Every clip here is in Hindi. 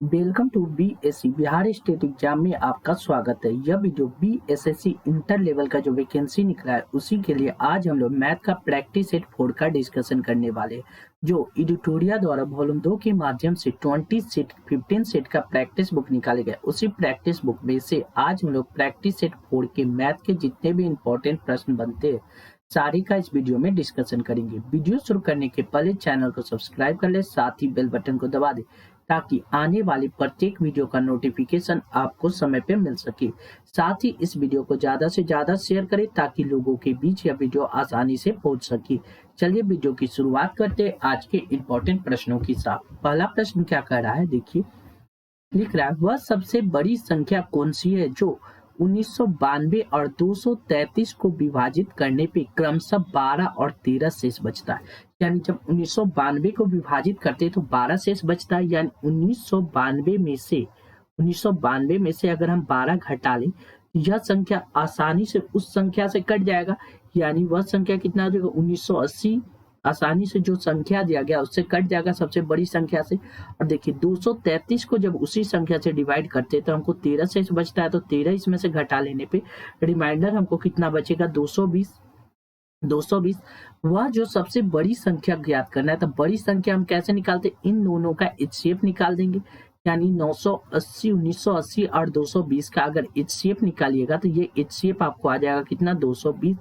Welcome to BSC Bihar state exam में आपका स्वागत है। यह वीडियो बीएसएससी इंटर लेवल का जो वैकेंसी निकला है उसी के लिए आज हम लोग मैथ का प्रैक्टिस सेट 4 का डिस्कशन करने वाले हैं, जो एडिटोरिया द्वारा वॉल्यूम 2 के माध्यम से 20 सेट 15 सेट का प्रैक्टिस बुक निकाले गए। उसी प्रैक्टिस बुक में से आज हम लोग प्रैक्टिस सेट 4 के मैथ के जितने भी इंपॉर्टेंट प्रश्न बनते हैं सारे का इस वीडियो में डिस्कशन करेंगे। वीडियो शुरू करने के पहले चैनल को सब्सक्राइब कर ले, साथ ही बेल बटन को दबा दे ताकि आने वाली प्रत्येक वीडियो का नोटिफिकेशन आपको समय पे मिल सके। साथ ही इस वीडियो को ज्यादा से ज्यादा शेयर करें ताकि लोगों के बीच यह वीडियो आसानी से पहुंच सके। चलिए वीडियो की शुरुआत करते हैं आज के इम्पोर्टेंट प्रश्नों के साथ। पहला प्रश्न क्या कह रहा है, देखिए लिख रहा है, वह सबसे बड़ी संख्या कौन सी है जो 1992 और 233 को विभाजित करने पे क्रमशः 12 और 13 शेष बचता है। यानी जब 1992 को विभाजित करते हैं तो 12 शेष बचता है। यानी 1992 में से अगर हम 12 घटा लें तो यह संख्या आसानी से उस संख्या से कट जाएगा। यानी वह संख्या कितना हो जाएगा, 1980 आसानी से जो संख्या दिया गया उससे कट जाएगा सबसे बड़ी संख्या से। और देखिए 233 को जब उसी संख्या से डिवाइड करते हैं तो हमको 13 से बचता है, तो 13 इसमें से घटा लेने पे रिमाइंडर हमको कितना बचेगा, 220। वह जो सबसे बड़ी संख्या ज्ञात करना है, तो बड़ी संख्या हम कैसे निकालते हैं, इन दोनों का एचसीएफ निकाल देंगे। यानी 980, 1980 और 220 का अगर एचसीएफ निकालिएगा तो ये एचसीएफ आपको आ जाएगा कितना, 220।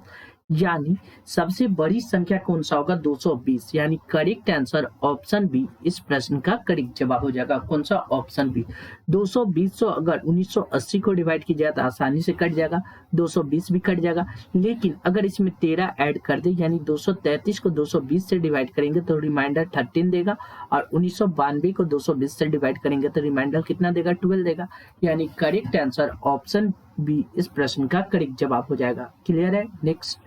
यानी सबसे बड़ी संख्या कौन सा होगा, 220। यानी करेक्ट आंसर ऑप्शन बी इस प्रश्न का करेक्ट जवाब हो जाएगा। कौन सा, ऑप्शन बी। 220 अगर 1980 को डिवाइड की जाए तो आसानी से कट जाएगा, 220 भी कट जाएगा। लेकिन अगर इसमें 13 ऐड कर दे यानी 233 को 220 से डिवाइड करेंगे तो रिमाइंडर 13 देगा, और 1992 को 220 से डिवाइड करेंगे तो रिमाइंडर कितना देगा, 12 देगा। यानी करेक्ट आंसर ऑप्शन बी इस प्रश्न का करेक्ट जवाब हो जाएगा। क्लियर है। नेक्स्ट,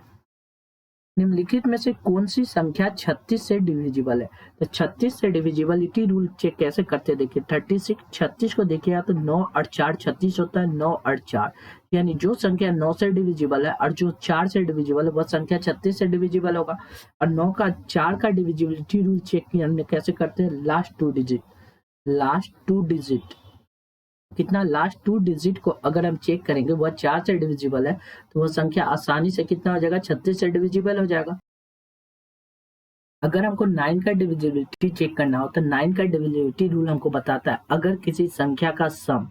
निम्नलिखित में से कौन सी संख्या 36 से डिविजिबल है। तो 36 से डिविजिबिलिटी रूल चेक कैसे करते हैं, देखिए 36 को देखिए तो 9 और 4 36 होता है, 9 और 4 यानी जो संख्या 9 से डिविजिबल है और जो 4 से डिविजिबल है वह संख्या 36 से डिविजिबल होगा। और 9 का 4 का डिविजिबिलिटी रूल चेक कैसे करते हैं, लास्ट टू डिजिट कितना, लास्ट 2 डिजिट को अगर हम चेक करेंगे वह 4 से डिविजिबल है तो वह संख्या आसानी से कितना हो जाएगा, 36 से डिविजिबल हो जाएगा। अगर हमको 9 का डिविजिबिलिटी चेक करना हो तो 9 का डिविजिबिलिटी रूल हमको बताता है अगर किसी संख्या का सम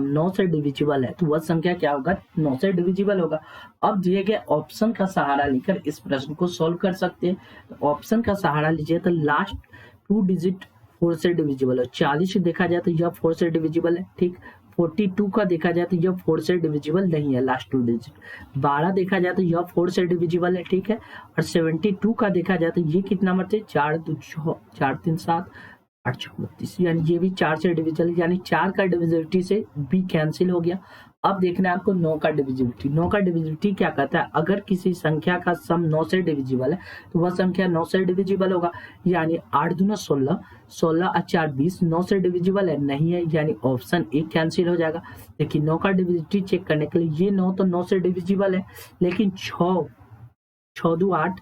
9 से डिविजिबल है तो वह संख्या क्या होगा, 9 से डिविजिबल होगा। अब दिए गए ऑप्शन का सहारा लेकर इस प्रश्न को सॉल्व कर सकते हैं। तो ऑप्शन का सहारा लीजिए तो लास्ट 2 डिजिट 4 से डिविजिबल है। 40 देखा जाए तो यह 4 से डिविजिबल है, ठीक। 42 का देखा जाए तो यह 4 से डिविजिबल नहीं है, लास्ट 2 डिजिट। 12 देखा जाए तो यह 4 से डिविजिबल है, ठीक है। और 72 का देखा जाए तो ये कितना मरते, 4 2 6 4 3 7 8 6 32 यानी ये भी 4 से डिविजिबल, यानी 4 का डिविजिबिलिटी से बी कैंसिल हो गया। अब देखना है आपको 9 का डिविजिबिलिटी। 9 का डिविजिबिलिटी क्या कहता है, अगर किसी संख्या का सम 9 से डिविजिबल है तो वह संख्या 9 से डिविजिबल होगा। यानी 8 दूना 16, 16 और 4 20, 9 से डिविजिबल है, नहीं है, यानी ऑप्शन ए कैंसिल हो जाएगा। देखिए 9 का डिविजिबिलिटी चेक करने के लिए ये 9 तो 9 से डिविजिबल है, लेकिन 6 दो 8,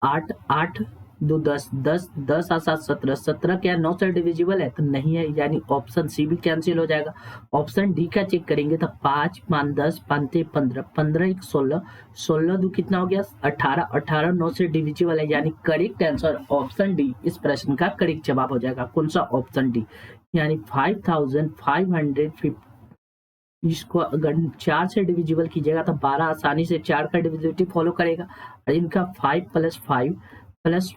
8 8 2 10 10 10 और 7 17, 17 क्या 9 से डिविजिबल है, तो नहीं है, यानी ऑप्शन सी भी कैंसिल हो जाएगा। ऑप्शन डी का चेक करेंगे तो 5 5 10 5 15, 15 1 16, 16 दो कितना हो गया, 18, 18 9 से डिविजिबल है, यानी करेक्ट आंसर ऑप्शन डी इस प्रश्न का करेक्ट जवाब हो जाएगा। कौन सा, ऑप्शन डी। यानी 5550, इसको अगर 4 से डिविजिबल कीजिएगा तो 12 आसानी से 4 का डिविजिबिलिटी फॉलो करेगा। और इनका 5 + 5 +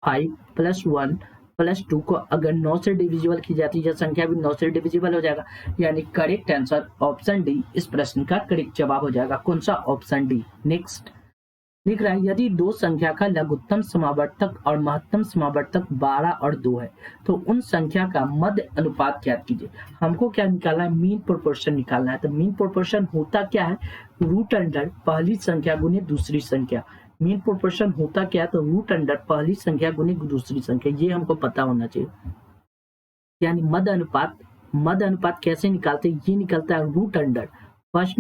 5 + 1 + 2 को अगर 9 से डिविजिबल की जाती है, यह संख्या भी 9 से डिविजिबल हो जाएगा। यानी करेक्ट आंसर ऑप्शन डी इस प्रश्न का करेक्ट जवाब हो जाएगा। कौन सा, ऑप्शन डी। नेक्स्ट लिख रहा है, यदि दो संख्या का लघुत्तम समावर्तक और महत्तम समावर्तक 12 और 2 है तो उन संख्या का मध्य अनुपात ज्ञात कीजिए। हमको क्या निकालना है, मीन प्रोपोर्शन निकालना है। तो मीन प्रोपोर्शन होता क्या है, रूट अंडर पहली संख्या गुने दूसरी संख्या। मीन प्रोपोर्शन होता क्या है, तो रूट अंडर पहली संख्या गुने दूसरी संख्या, ये हमको पता होना चाहिए। यानी मध्य अनुपात कैसे निकालते हैं, ये निकलता है root under first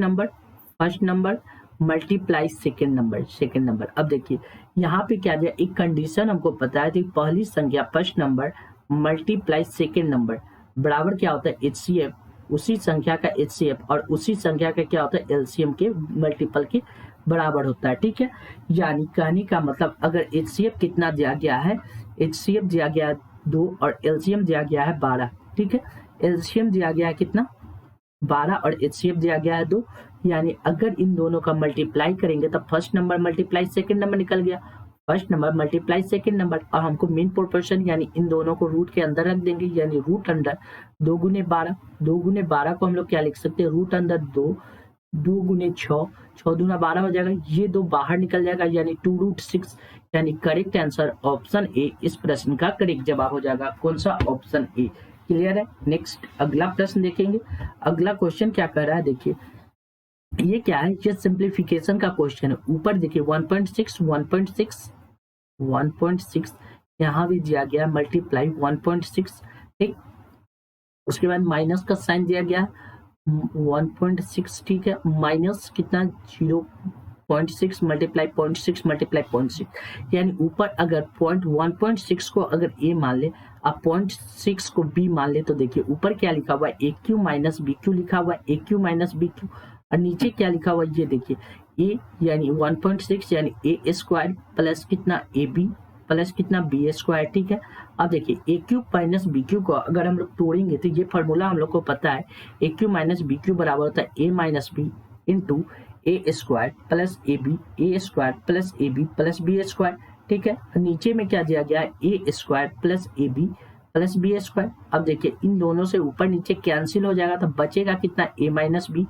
number multiply second number. अब देखिए यहाँ पे क्या दिया, एक कंडीशन हमको पता है कि पहली संख्या first number multiply second number बराबर क्या होता है HCF, उसी संख्या का HCF और उसी संख्या का क्या होता है LCM के मल्टीपल के बराबर होता है। ठीक है, यानी कहने का मतलब अगर HCF कितना दिया गया है, HCF दिया गया है 2 और LCM दिया गया है 12। ठीक है, LCM दिया गया है कितना 12 और HCF दिया गया है 2, यानी अगर इन दोनों का मल्टीप्लाई करेंगे तो first number multiply second number निकल गया, first number multiply second number, और हमको मीन प्रोपोर्शन यानी इन दोनों को रूट के अंदर रख देंगे, यानी रूट अंडर 2 गुने 12, 2 गुने 12 को हम लोग क्या लिख सकते हैं रूट अंडर 2, 2 गुने 6, 6 दूना 12 हो जाएगा, ये 2 बाहर निकल जाएगा यानी 2√6, यानी करेक्ट आंसर ऑप्शन ए इस प्रश्न का करेक्ट जवाब हो जाएगा। कौन सा? Option A. क्लियर है? नेक्स्ट अगला प्रश्न देखेंगे। अगला क्वेश्चन क्या कर रहा है, देखिए ये क्या है, ये सिंप्लीफिकेशन का क्वेश्चन है। ऊपर देखिए 1.6 1.6 1.6 यहाँ भी दिया गया मल्टीप्लाई 1.6, ठीक, उसके बाद माइनस का साइन दिया गया 1.6, ठीक है, माइनस कितना 0.6 मल्टीप्लाई 0.6 मल्टीप्लाई 0.6, यानी ऊपर अगर 1.6 को अगर ए मान ले, अब 0.6 को बी मान ले, तो देखिए ऊपर क्या लिखा हुआ है A cube minus B Q लिखा हुआ है, A cube minus B Q, और नीचे क्या लिखा हुआ है ये देखिए ए यानी 1.6 यानी ए स्क्वायर प्लस कितना ए बी प्लस कितना बी स्क्वायर। ठीक है, अब देखिए ए क्यू माइनस बी क्यू को अगर हम लोग तोड़ेंगे तो ये फॉर्मूला हम लोग को पता है, A cube minus B cube बराबर होता है A minus B into A square plus A B, A square plus A B plus B square. ठीक है, नीचे में क्या दिया गया है A square plus A B plus B square. अब देखिए इन दोनों से ऊपर नीचे कैंसिल हो जाएगा तो बचेगा कितना ए माइनस बी,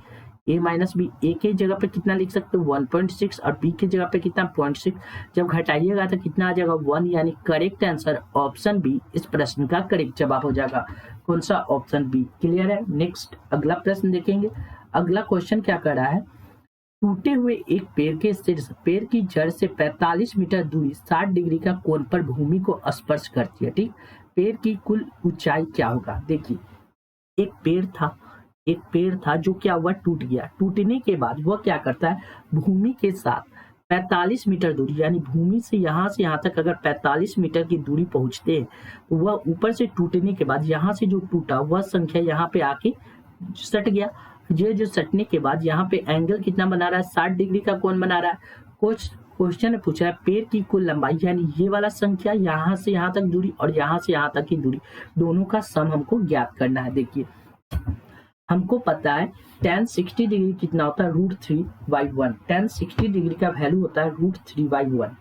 ए माइनस बी, ए के जगह पे कितना लिख सकते हो 1.6 और बी की जगह पे कितना 0.6, जब घटाइएगा तो कितना आ जाएगा 1, यानी करेक्ट आंसर ऑप्शन बी इस प्रश्न का करेक्ट जवाब हो जाएगा। कौन सा? Option B. क्लियर है? नेक्स्ट अगला प्रश्न देखेंगे। अगला क्वेश्चन क्या कर रहा है, टूटे हुए एक पेड़ के शीर्ष पेड़ की जड़ से 45 मीटर दूरी 60 डिग्री का कोण पर भूमि को स्पर्श करती है। ठीक, पेड़ की कुल ऊंचाई क्या होगा? देखिए एक पेड़ था जो क्या हुआ टूट गया, टूटने के बाद वह क्या करता है भूमि के साथ 45 मीटर दूरी, यानी भूमि से यहाँ तक अगर 45 मीटर की दूरी पहुंचते हैं तो वह ऊपर से टूटने के बाद यहाँ से जो टूटा वह संख्या यहाँ पे आके सट गया। ये जो सटने के बाद यहाँ पे एंगल कितना बना रहा है 60 डिग्री का कोण बना रहा है। कुछ क्वेश्चन ने पूछा है पेड़ की कुल लंबाई, यानी ये वाला संख्या यहाँ से यहाँ तक दूरी और यहाँ से यहाँ तक की दूरी, दोनों का सम हमको ज्ञात करना है। देखिए हमको पता है tan 60 डिग्री कितना होता है √3/1, tan 60 डिग्री का वैल्यू होता है √3/1,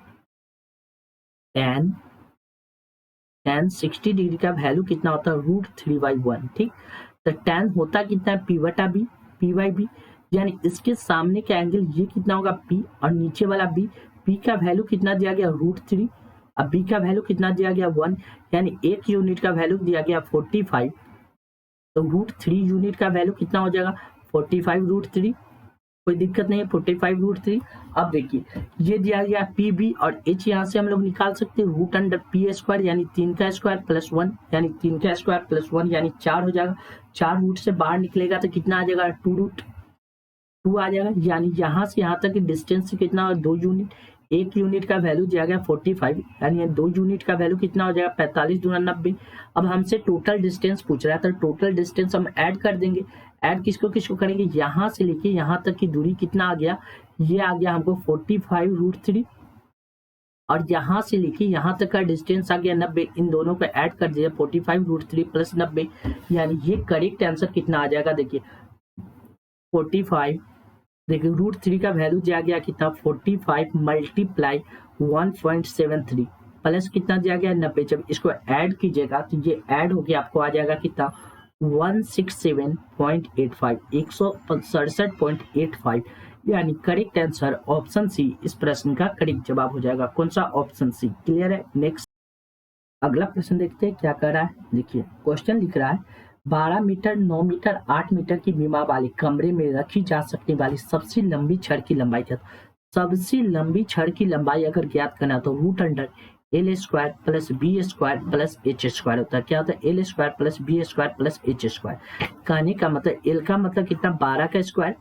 tan 60 डिग्री का वैल्यू कितना होता है √3/1। ठीक, तो tan होता कितना है p/b p/b, यानी इसके सामने का एंगल ये कितना होगा p और नीचे वाला b, p का वैल्यू कितना दिया गया √3, अब b का वैल्यू कितना दिया गया 1, यानी एक यूनिट का वैल्यू दिया गया 45, तो √3 यूनिट का वैल्यू कितना हो जाएगा 45√3, कोई दिक्कत नहीं है 45√3। अब देखिए ये दिया गया पी बी और एच, यहाँ से हम लोग निकाल सकते हैं रूट अंडर पी स्क्वायर यानी 3 का स्क्वायर प्लस 1, यानी 3 का स्क्वायर प्लस 1 यानी 4 हो जाएगा। 4 रूट से बाहर निकलेगा तो कितना आ जाएगा 2√2 आ जाएगा, यानी यहाँ से यहाँ तक की डिस्टेंस कितना 2 यूनिट, एक यूनिट का वैल्यू दिया गया 45, यानी 2 यूनिट का वैल्यू कितना हो जाएगा 45 दूना 90। अब हमसे टोटल डिस्टेंस पूछ रहा है तो टोटल डिस्टेंस हम ऐड कर देंगे। ऐड किसको किसको करेंगे, यहाँ से लेके यहाँ तक की दूरी कितना आ गया, ये आ गया हमको 45√3 और यहाँ से लेके यहाँ तक का डिस्टेंस आ गया 90, इन दोनों को ऐड कर दिया 45√3 प्लस 90, यानी ये करेक्ट आंसर कितना आ जाएगा। देखिए 45, देखिए √3 का वैल्यू दिया गया कितना 45 मल्टीप्लाई 1.73 प्लस कितना दिया गया 90, जब इसको ऐड कीजिएगा तो ये ऐड होके आपको आ जाएगा कितना 167.85 167.85, यानी करेक्ट आंसर ऑप्शन सी इस प्रश्न का करेक्ट जवाब हो जाएगा। कौन सा? Option C. क्लियर है? नेक्स्ट अगला प्रश्न देखते हैं क्या कर रहा है। देखिए क्वेश्चन लिख रहा है 12 मीटर 9 मीटर 8 मीटर की बीमा वाले कमरे में रखी जा सकने वाली सबसे लंबी छड़ की लंबाई क्या? सबसे लंबी छड़ की लंबाई अगर ज्ञात करना तो root under L square plus B square plus H square होता है। क्या होता है L square plus B square plus H square. कहने का मतलब एल का मतलब कितना 12 का स्क्वायर,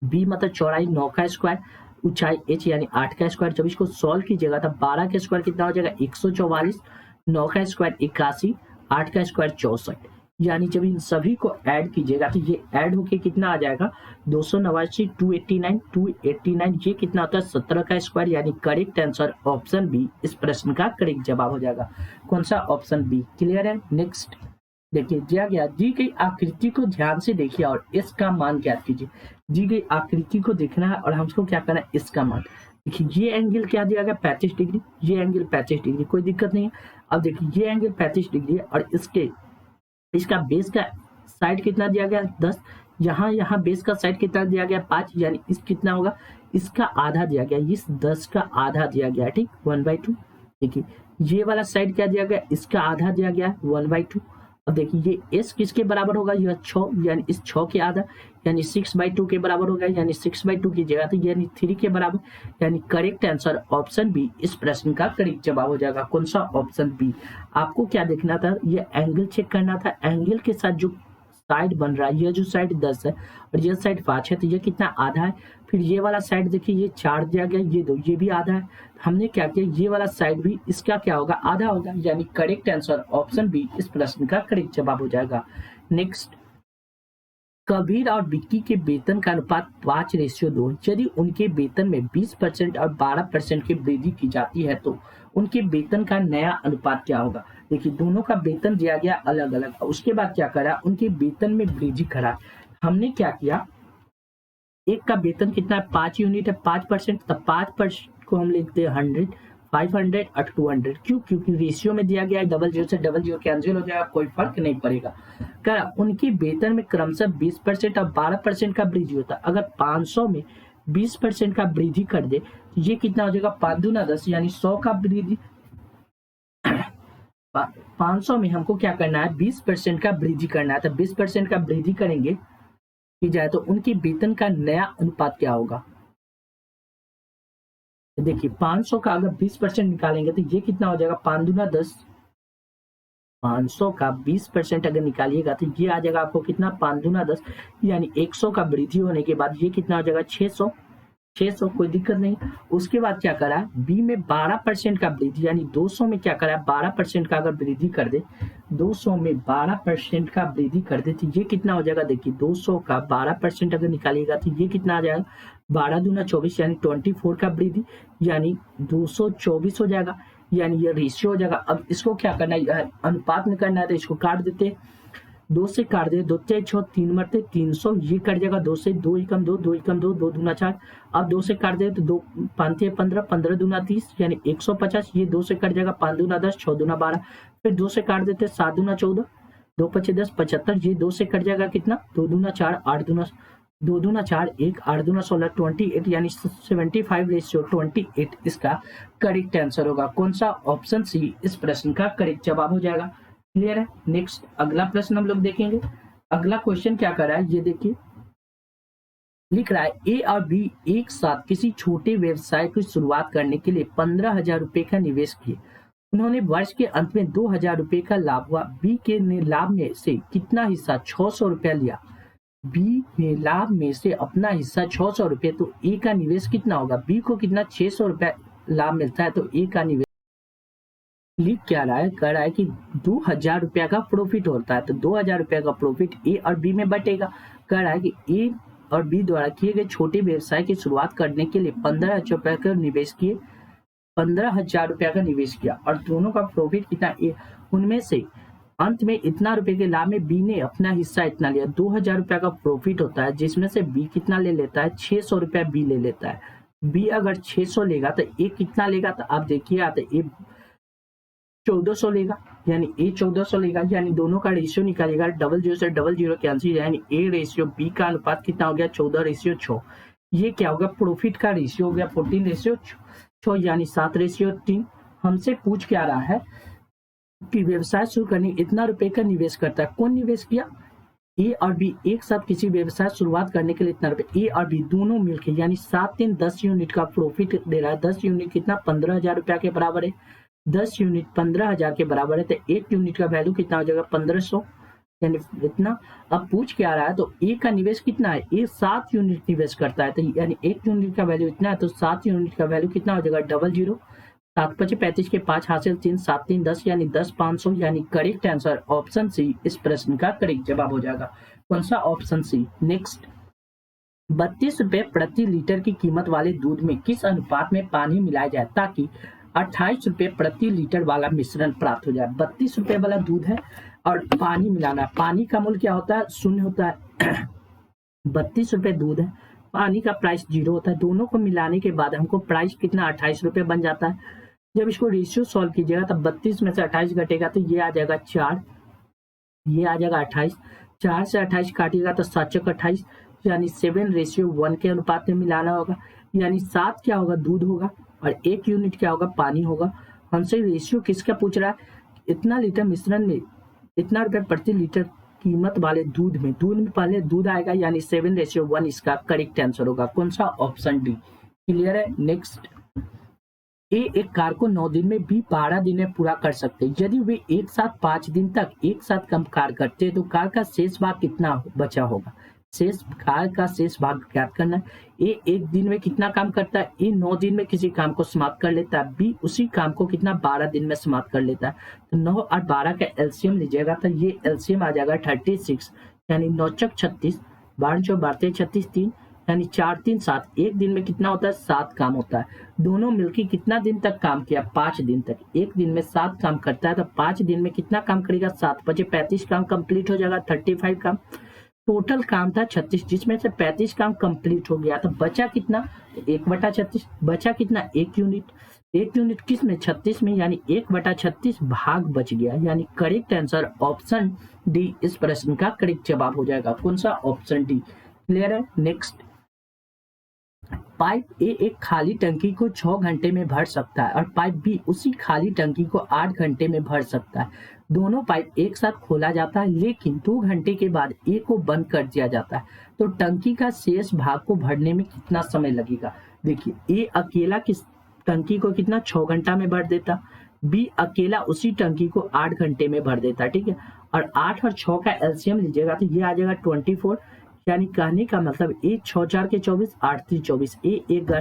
बी मतलब चौड़ाई 9 का स्क्वायर, ऊंचाई एच यानी 8 का स्क्वायर। जब इसको सॉल्व कीजिएगा तब 12 का स्क्वायर कितना हो जाएगा 144, 9 का स्क्वायर 81, 8 का स्क्वायर 64। यानी जब इन सभी को ऐड कीजिएगा तो ये ऐड होके कितना आ जाएगा 289, 289 ये कितना होता है 17 का स्क्वायर। यानी करेक्ट आंसर ऑप्शन बी इस प्रश्न का करेक्ट जवाब हो जाएगा। कौन सा? Option B. क्लियर है? नेक्स्ट देखिए, दिया गया दी गई आकृति को ध्यान से देखिए और इसका मान ज्ञात कीजिए। दी गई आकृति को देखना है और हमको क्या करना है, इसका मान। देखिए ये एंगल क्या दिया गया 35 डिग्री, ये एंगल 35 डिग्री, कोई दिक्कत नहीं है। अब देखिए ये एंगल 35 डिग्री है और इसका बेस का साइड कितना दिया गया 10, यहाँ बेस का साइड कितना दिया गया 5, यानी इस कितना होगा, इसका आधा दिया गया, इस 10 का आधा दिया गया, ठीक 1/2। देखिए ये वाला साइड क्या दिया गया, इसका आधा दिया गया 1/2। अब देखिए ये s किसके बराबर होगा, यह 6, यानी इस 6 के आधा यानी 6/2 के बराबर होगा, यानी 6/2 की जगह तो यानी 3 के बराबर। यानी करेक्ट आंसर ऑप्शन बी इस प्रश्न का करेक्ट जवाब हो जाएगा। कौन सा? Option B. आपको क्या देखना था, ये एंगल चेक करना था, एंगल के साथ जो साइड बन रहा है, यह जो साइड 10 है और यह साइड 5 है, तो ये कितना आधा है। फिर ये वाला साइड देखिए ये 4 दिया गया, ये 2, ये भी आधा है। हमने क्या किया, ये वाला साइड भी इसका क्या होगा, आधा होगा। यानी करेक्ट आंसर ऑप्शन बी इस प्रश्न का करेक्ट जवाब हो जाएगा। नेक्स्ट, कबीर और विक्की के वेतन का अनुपात 5:2। यदि उनके वेतन में 20% और 12% की वृद्धि की जाती है तो उनके वेतन का नया अनुपात क्या होगा। देखिए दोनों का वेतन दिया गया अलग अलग, उसके बाद क्या करा, उनके वेतन में वृद्धि करा। हमने क्या किया, एक का वेतन कितना है 5 यूनिट है, 5%, तब 5% को हम लिखते हैं 100, 500 और 200। क्यों? क्योंकि रेशियो में दिया गया है, डबल जीरो से डबल जीरो कैंसिल हो जाएगा, कोई फर्क नहीं पड़ेगा। क्या उनकी वेतन में क्रमशः 20% और 12% का वृद्धि होता है। अगर 500 में 20% का वृद्धि कर दे तो ये कितना हो जाएगा 5 दूना 10, यानी 100 का वृद्धि। 500 में हमको क्या करना है 20% का वृद्धि करना है, तो 20% का वृद्धि करेंगे की जाए तो उनके वेतन का नया अनुपात क्या होगा। देखिए 500 का अगर 20% निकालेंगे तो ये कितना हो जाएगा 5 दूना 10, 500 का 20% अगर निकालिएगा तो ये आ जाएगा आपको कितना 5 दूना 10, यानी 100 का वृद्धि होने के बाद ये कितना हो जाएगा 600, कोई दिक्कत नहीं। उसके बाद क्या करा, बी में 12% का वृद्धि, यानी 200 में क्या करा 12% का अगर वृद्धि कर दे, 200 में 12% का वृद्धि कर दे तो ये कितना हो जाएगा। देखिए 200 का 12% अगर निकालिएगा तो ये कितना आ जाएगा 12 दूना 24, यानी 24 का वृद्धि, यानी 224 हो जाएगा। यानी ये रेशियो हो जाएगा। अब इसको क्या करना है, अनुपात में करना है, तो इसको काट देते हैं, 2 से काट दे, 2 × 6 3 मरते 300, ये कट जाएगा 2 से, 2 एकम 2, 2 एकम 2, 2 दूना 4। अब 2 से काट दे तो 2 5 15, 15 दूना 30, यानी 150। ये 2 से कट जाएगा 5 दूना 10, 6 दूना 12। फिर 2 से काट देते 7 दूना 14, 2 × 5 10, 75। ये 2 से कट जाएगा कितना 2 दूना 4, 8 दूना 2 दूना 4 1, 8 दूना 16, 28, यानी 75:28 इसका करेक्ट आंसर होगा। कौन सा? ऑप्शन सी इस प्रश्न का करेक्ट जवाब हो जाएगा। क्लियर है? नेक्स्ट अगला प्रश्न हम लोग देखेंगे। अगला क्वेश्चन क्या कर रहा है, ये देखिए लिख रहा है ए और बी एक साथ किसी छोटे व्यवसाय की शुरुआत करने के लिए 15,000 रुपए का निवेश किए। उन्होंने वर्ष के अंत में 2,000 रुपए का लाभ हुआ। बी के ने लाभ में से कितना हिस्सा 600 रुपया लिया। बी ने लाभ में से अपना हिस्सा 600 रुपये, तो ए का निवेश कितना होगा। बी को कितना 600 रुपया लाभ मिलता है, तो ए का निवेश लिख क्या रहा है, कह रहा है कि 2,000 रुपया का प्रॉफिट होता है, तो 2,000 रुपया का प्रॉफिट ए और बी में बटेगा। कह रहा है कि ए और बी द्वारा किए गए छोटे व्यवसाय की शुरुआत करने के लिए 15,000 रुपया का निवेश किए, 15,000 रुपया का निवेश किया और दोनों का प्रॉफिट कितना ए, उनमें से अंत में इतना रुपए के लाभ में बी ने अपना हिस्सा इतना लिया। 2,000 रुपया का प्रॉफिट होता है, जिसमें से बी कितना ले लेता है 600 रुपया बी ले लेता है। बी अगर 600 लेगा तो ए कितना लेगा, तो आप देखिए आता ए 1400 लेगा, यानी ए 1400 लेगा, यानी दोनों का रेशियो निकालेगा, डबल जीरो से डबल जीरो कैंसिल, यानी ए रेशियो बी का अनुपात कितना हो गया 14:6। ये क्या होगा, प्रॉफिट का रेशियो हो गया 14:6, यानी 7:3। हमसे पूछ क्या रहा है कि व्यवसाय शुरू करने इतना रुपए का निवेश करता है। कौन निवेश किया, ए और बी एक साथ किसी व्यवसाय शुरुआत करने के लिए इतना रुपए, ए और बी दोनों मिलकर, यानी 7×10 यूनिट का प्रॉफिट दे रहा है। 10 यूनिट कितना 15,000 रुपया के बराबर है, 10 यूनिट 15,000 के बराबर है, तो 1 यूनिट का वैल्यू कितना हो जाएगा 1500, यानी इतना। अब पूछ के आ रहा है तो ए का निवेश कितना है, ए 7 यूनिट निवेश करता है, तो यानी 1 यूनिट का वैल्यू इतना है, तो 7 यूनिट का वैल्यू कितना हो जाएगा 00। 7 5 35 के 5 हासिल 3 7 3 10 यानी 10 500 यानी करेक्ट आंसर ऑप्शन सी इस प्रश्न का करेक्ट जवाब हो जाएगा। कौन सा? Option C. नेक्स्ट, 32 रुपए प्रति लीटर की कीमत वाले दूध में किस अनुपात में पानी मिलाया जाए ताकि 28 रुपए प्रति लीटर वाला मिश्रण प्राप्त हो जाए। 32 रुपए वाला दूध है और पानी मिलाना, पानी का मूल्य क्या होता है? 0 होता है। 32 रुपए दूध है, पानी का प्राइस 0 होता है। दोनों को मिलाने के बाद हमको प्राइस कितना? 28 रुपए बन जाता है। जब इसको रेशियो सॉल्व कीजिएगा तब 32 में से 28 घटेगा तो ये आ जाएगा 4, ये आ जाएगा 28। 4 से 28 काटिएगा तो 7 चौक 28 यानी 7:1 के अनुपात में मिलाना होगा। यानी 7 क्या होगा? दूध होगा और 1 यूनिट क्या होगा? पानी होगा। हमसे रेशियो किसका पूछ रहा है? इतना लीटर मिश्रण में इतना रुपए प्रति लीटर कीमत वाले दूध में पहले दूध आएगा यानी 7:1 इसका करेक्ट आंसर होगा। कौन सा? Option D. क्लियर है? नेक्स्ट, ए एक कार को 9 दिन में, बी 12 दिन में पूरा कर सकते हैं। यदि वे एक साथ 5 दिन तक एक साथ कम कार करते हैं तो कार का शेष भाग कितना बचा होगा? कार का शेष भाग ज्ञात करना है। ए एक दिन में कितना काम करता है? ए 9 दिन में किसी काम को समाप्त कर लेता है। बी उसी काम को कितना? 12 दिन में समाप्त कर लेता है। तो 9 और 12 का एलसीएम लीजिएगा तो ये एलसीएम आ जाएगा 36 यानी 9 चौक 36, 12 चौक 12 36 3 यानी 4 3 7। एक दिन में कितना होता है? 7 काम होता है। दोनों मिलकर कितना दिन तक काम किया? 5 दिन तक। एक दिन में 7 काम करता है तो 5 दिन में कितना काम करेगा? 7 5 35 काम कंप्लीट हो जाएगा। 35 काम टोटल काम था 36, जिसमें से 35 काम कंप्लीट हो गया तो बचा कितना? 1/36। बचा कितना? 1 यूनिट। 1 यूनिट किस में? 36 में, यानी 1/36 भाग बच गया। यानी करेक्ट आंसर ऑप्शन डी इस प्रश्न का करेक्ट जवाब हो जाएगा। कौन सा? Option D. क्लियर है? नेक्स्ट, पाइप ए एक खाली टंकी को 6 घंटे में भर सकता है और पाइप बी उसी खाली टंकी को 8 घंटे में भर सकता है। दोनों पाइप एक साथ खोला जाता है लेकिन 2 घंटे के बाद ए को बंद कर दिया जाता है तो टंकी का शेष भाग को भरने में कितना समय लगेगा? देखिए, ए अकेला किस टंकी को कितना 6 घंटा में भर देता, बी अकेला उसी टंकी को 8 घंटे में भर देता। ठीक है, और 8 और 6 का एलसीएम लीजिएगा तो ये आ जाएगा 24 यानी कहने का मतलब ए 6 4 के 24, 8 3 24। ए एक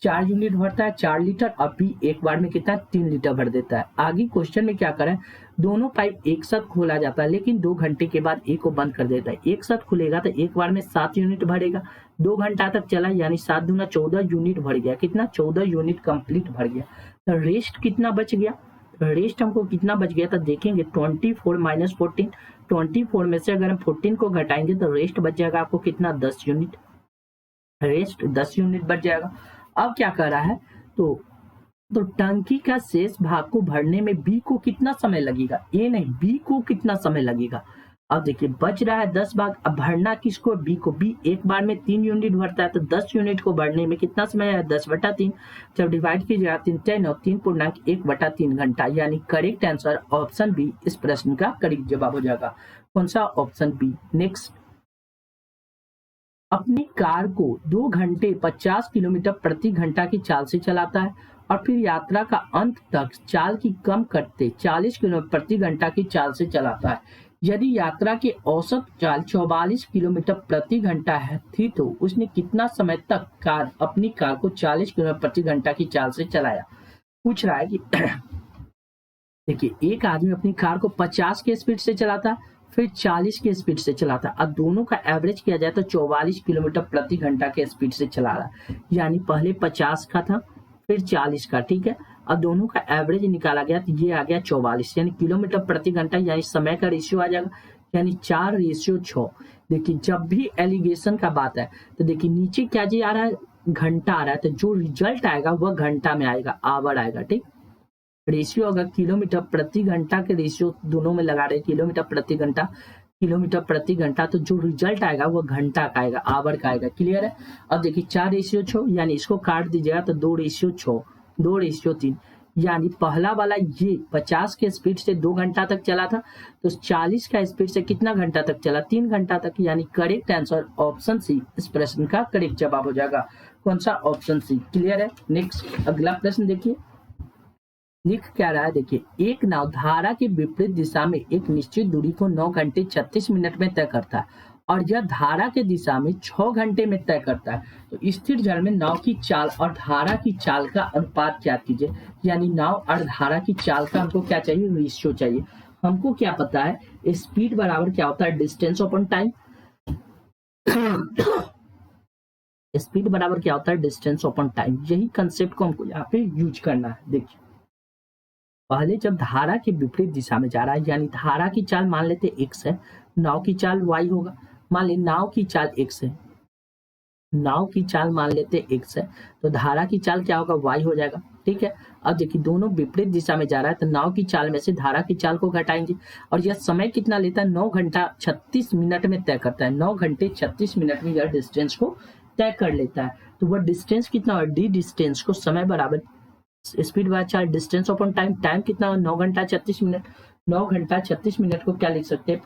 4 यूनिट भरता है 4 लीटर और बी एक बार में कितना 3 लीटर भर देता है। आगे क्वेश्चन में क्या करें? दोनों पाइप एक साथ खोला जाता है लेकिन 2 घंटे के बाद ए को बंद कर देता है। एक साथ खुलेगा तो एक बार में 7 यूनिट भरेगा। 2 घंटा तक चला यानी 7 दूना 14 यूनिट भर गया। कितना? 14 यूनिट कंप्लीट भर गया। तो रेस्ट कितना बच गया? रेस्ट हमको कितना बच गया? तो देखेंगे 24 माइनस 14। 24 में से अगर हम 14 को घटाएंगे तो रेस्ट बच जाएगा आपको कितना? 10 यूनिट। रेस्ट 10 यूनिट बच जाएगा। अब क्या कर रहा है? तो टंकी का शेष भाग को भरने में बी को कितना समय लगेगा? ए नहीं, बी को कितना समय लगेगा? अब देखिए, बच रहा है 10 भाग। अब भरना किसको? बी को। बी एक बार में 3 यूनिट भरता है तो 10 यूनिट को भरने में कितना समय है? 10/3। जब डिवाइड कीजिएगा 3 और 3.1/3 घंटा। यानी करेक्ट आंसर ऑप्शन बी इस प्रश्न का करेक्ट जवाब हो जाएगा। कौन सा? Option B. नेक्स्ट, अपनी कार को 2 घंटे 50 किलोमीटर प्रति घंटा की चाल से चलाता है और फिर यात्रा का अंत तक चाल की कम करते 40 किलोमीटर प्रति घंटा की चाल से चलाता है। यदि यात्रा की औसत चाल 44 किलोमीटर प्रति घंटा है थी तो उसने कितना समय तक अपनी कार को 40 किलोमीटर प्रति घंटा की चाल से चलाया? पूछ रहा है कि देखिए, एक आदमी अपनी कार को 50 के स्पीड से चलाता फिर 40 के स्पीड से चलाता। अब दोनों का एवरेज किया जाए तो 44 किलोमीटर प्रति घंटा के स्पीड से चला रहा। यानी पहले 50 का था फिर 40 का। ठीक है, अब दोनों का एवरेज निकाला गया तो ये आ गया 44 यानी किलोमीटर प्रति घंटा, यानी समय का रेशियो आ जाएगा यानी 4:6। देखिए, जब भी एलिगेशन का बात है तो देखिए नीचे क्या जी आ रहा है? घंटा आ रहा है। तो जो रिजल्ट आएगा वह घंटा में आएगा, आवर आएगा। ठीक, रेशियो अगर किलोमीटर प्रति घंटा के रेशियो दोनों में लगा रहे, किलोमीटर प्रति घंटा, तो जो रिजल्ट आएगा वो घंटा का आएगा, आवर का आएगा। क्लियर है? अब देखिए 4:6 यानी इसको काट दीजिएगा तो 2:6, 2:3 यानी पहला वाला ये 50 के स्पीड से 2 घंटा तक चला था तो 40 का स्पीड से कितना घंटा तक चला? 3 घंटा तक। यानी करेक्ट आंसर ऑप्शन सी इस प्रश्न का करेक्ट जवाब हो जाएगा। कौन सा? Option C. क्लियर है? नेक्स्ट, अगला प्रश्न देखिए, लिख क्या रहा है? देखिए, एक नाव धारा के विपरीत दिशा में एक निश्चित दूरी को 9 घंटे 36 मिनट में तय करता है और यह धारा के दिशा में 6 घंटे में तय करता है। तो स्थिर जल में नाव की चाल और धारा की चाल का अनुपात ज्ञात कीजिए, यानी नाव और धारा की चाल का हमको क्या चाहिए, रेशियो चाहिए। हमको क्या पता है, स्पीड बराबर क्या होता है, डिस्टेंस अपॉन टाइम। स्पीड बराबर क्या होता है, डिस्टेंस अपॉन टाइम। यही कंसेप्ट को हमको यहाँ पे यूज करना है। देखिए पहले जब धारा के विपरीत दिशा में जा रहा है, यानी धारा की चाल मान लेते x है, नाव की चाल y होगा। मान ले नाव की चाल x है, नाव की चाल मान लेते x है, तो धारा की चाल क्या होगा, y हो जाएगा। ठीक है, अब देखिए दोनों विपरीत दिशा में जा रहा है, तो नाव की चाल में से धारा की चाल को घटाएंगे, और यह समय कितना लेता है, 9 घंटा 36 मिनट में तय करता है। 9 घंटे 36 मिनट में यह डिस्टेंस को तय कर लेता है। तो वह डिस्टेंस कितना है, डी डिस्टेंस को समय बराबर स्पीड बाय चार डिस्टेंस अपॉन टाइम। टाइम कितना है, 9 घंटा 36 मिनट। 9 घंटा 36 मिनट को क्या लिख सकते हैं,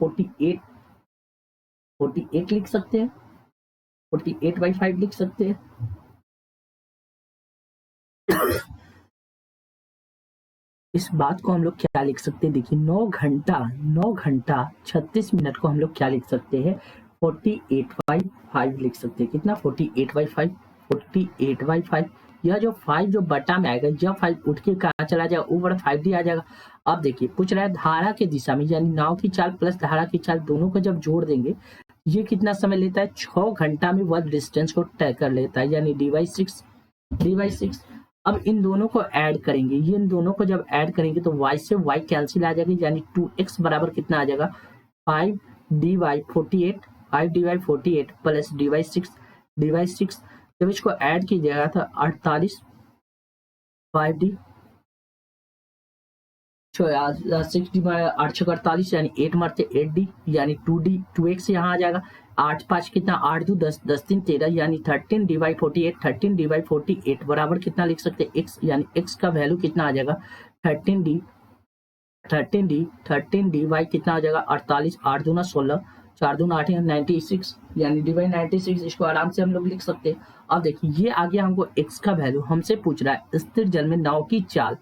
48 लिख सकते हैं, 48/5 लिख सकते हैं। इस बात को हम लोग क्या लिख सकते हैं, देखिए 9 घंटा 36 मिनट को हम लोग क्या लिख सकते हैं, 48/5 लिख सकते हैं। कितना, 48/5, 48/5। यह जो 5 जो बटा में आएगा, यह 5 उठ के कहाँ चला जाएगा, ऊपर 5D आ जाएगा। अब देखिए पूछ रहा है धारा के दिशा में, यानी नाव की चाल प्लस धारा की चाल दोनों को जब जोड़ देंगे, ये कितना समय लेता है, 6 घंटा में वह डिस्टेंस को तय कर लेता है, यानी d/6। अब इन दोनों को ऐड करेंगे, ये इन दोनों को जब ऐड करेंगे तो y से y कैंसिल आ जाएगी, यानी 2x बराबर कितना आ जाएगा, 5d/48 प्लस d/6 जब इसको ऐड कीजिएगा तो 48 5d 6 यानी 8 मारते 8d, यानी 2d 2x यहाँ आ जाएगा। 8 5 कितना, 8 2 10 10 3 13, यानी 13d/48 बराबर कितना लिख सकते हैं, x, यानी x का वैल्यू कितना आ जाएगा, 13d y कितना आ जाएगा, 48, 8 दूना 16, 4 दूना 8, 96, यानी d/96। इसको आराम से हम लोग लिख सकते हैं। अब देखिए ये आ गया हमको x का वैल्यू। हमसे पूछ रहा है स्थिर जल में नाव की चाल,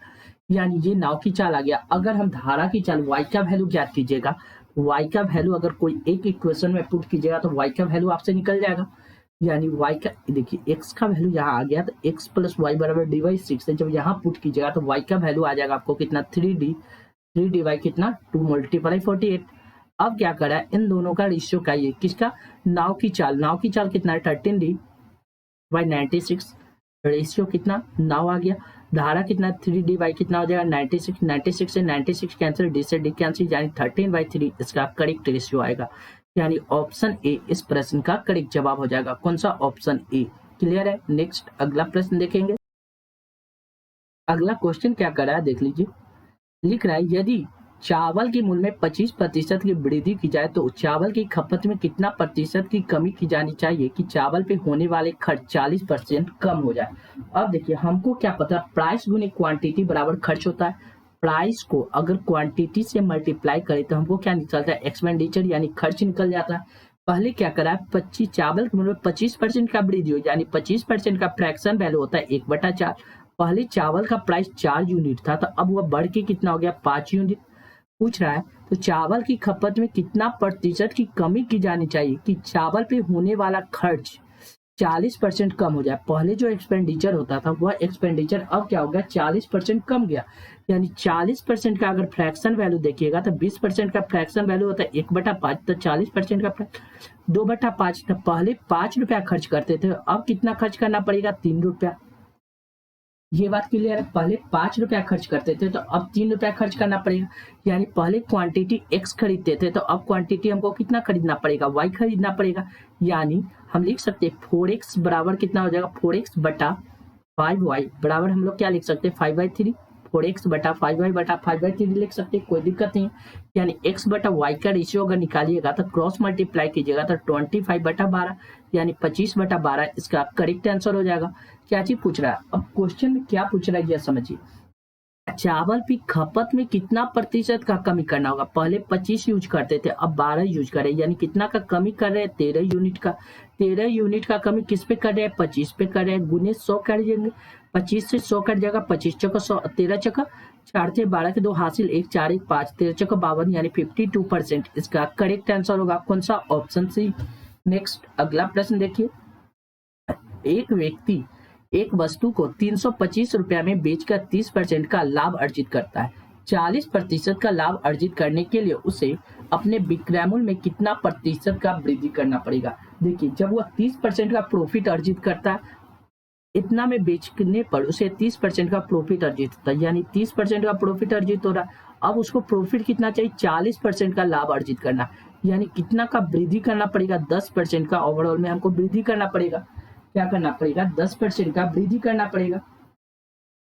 यानी ये नाव की चाल आ गया। अगर हम धारा की चाल y का वैल्यू ज्ञात कीजिएगा, y का वैल्यू अगर कोई एक इक्वेशन में पुट कीजिएगा तो y का वैल्यू आपसे निकल जाएगा, यानी y का, देखिए x का वैल्यू यहाँ आ गया, तो x प्लस y बराबर d/6 है। जब यहाँ पुट कीजिएगा तो y का वैल्यू आ जाएगा आपको कितना, 3d कितना, 2 × 48। अब क्या करा है, इन दोनों का रेशियो का, ये किसका, नाव की चाल कितना है, 13d/96, रेशियो कितना, नाव आ गया। धारा कितना, 3d कितना हो जाएगा, 96 से 96 कैंसिल, d से d कैंसिल, यानी 13/3 इसका करेक्ट रेशियो आएगा। यानी ऑप्शन ए इस प्रश्न का करेक्ट जवाब हो जाएगा। कौन सा, ऑप्शन ए। क्लियर है। नेक्स्ट अगला प्रश्न देखेंगे। अगला क्वेश्चन क्या कर रहा है देख लीजिए। लिख रहा है यदि चावल के मूल्य में 25% की वृद्धि की जाए तो चावल की खपत में कितना प्रतिशत की कमी की जानी चाहिए कि चावल पे होने वाले खर्च 40% कम हो जाए। अब देखिए हमको क्या पता, प्राइस गुने क्वांटिटी बराबर खर्च होता है। प्राइस को अगर क्वांटिटी से मल्टीप्लाई करें तो हमको क्या निकलता है, एक्सपेंडिचर यानी खर्च निकल जाता है। पहले क्या करा है, 25 चावल के मूल्य में 25% का वृद्धि हो, यानी 25% का फ्रैक्शन वैल्यू होता है 1/4। पहले चावल का प्राइस 4 यूनिट था, तो अब वह बढ़ के कितना हो गया, 5 यूनिट। पूछ रहा है तो चावल की खपत में कितना प्रतिशत की कमी की जानी चाहिए कि चावल पे होने वाला खर्च 40% कम हो जाए। पहले जो एक्सपेंडिचर होता था वह एक्सपेंडिचर अब क्या हो गया, 40% कम गया। यानी 40% का अगर फ्रैक्शन वैल्यू देखिएगा तो 20% का फ्रैक्शन वैल्यू होता है 1/5, तो 40% का 2/5। तो पहले 5 रुपया खर्च करते थे, अब कितना खर्च करना पड़ेगा, 3 रुपया। ये बात क्लियर है। पहले 5 रुपया खर्च करते थे तो अब 3 रुपया खर्च करना पड़ेगा। यानी पहले क्वांटिटी x खरीदते थे तो अब क्वांटिटी हमको कितना खरीदना पड़ेगा, y खरीदना पड़ेगा। यानी हम लिख सकते हैं 4x बराबर कितना हो जाएगा, 4x/5y बराबर हम लोग क्या लिख सकते हैं, 5/3। 4x/5y/5/3 लिख सकते हैं, कोई दिक्कत नहीं। यानी x/y का रेशियो अगर निकालिएगा तो क्रॉस मल्टीप्लाई कीजिएगा तो 25/12 यानी 25/12 इसका करेक्ट आंसर हो जाएगा। क्या चीज पूछ रहा है, अब क्वेश्चन में क्या पूछ रहा है यह समझिए। चावल की खपत में कितना प्रतिशत का कमी करना होगा। पहले 25 यूज करते थे, अब 12 यूज कर रहे हैं, यानी कितना का कमी कर रहे हैं, 13 यूनिट का। 13 यूनिट का कमी किस पे कर रहे हैं, 25 पे कर रहे हैं। गुने 100 कर देंगे, 25 से 100 कट जाएगा, 25 चौका 100, 13 चौका 4 से 12 के 2 हासिल 1 4 1 5 13 को 52 यानी 52%। इसका करेक्ट आंसर होगा कौन सा? Option C. नेक्स्ट अगला प्रश्न देखिए, एक व्यक्ति एक वस्तु को 325 रुपया में बेचकर 30% का लाभ अर्जित करता है। 40% का लाभ अर्जित करने के लिए उसे अपने विक्रय मूल्य में कितना प्रतिशत का वृद्धि करना पड़ेगा? देखिए, जब वह 30% का प्रॉफिट अर्जित करता है, इतना में बेचने पर उसे 30% का प्रॉफिट अर्जित होता है, यानी 30% का प्रॉफिट अर्जित हो रहा है। अब उसको प्रॉफिट कितना चाहिए? 40% का लाभ अर्जित करना, यानी कितना का वृद्धि करना पड़ेगा? 10% का ओवरऑल में हमको वृद्धि करना पड़ेगा। क्या करना पड़ेगा? 10% का वृद्धि करना पड़ेगा,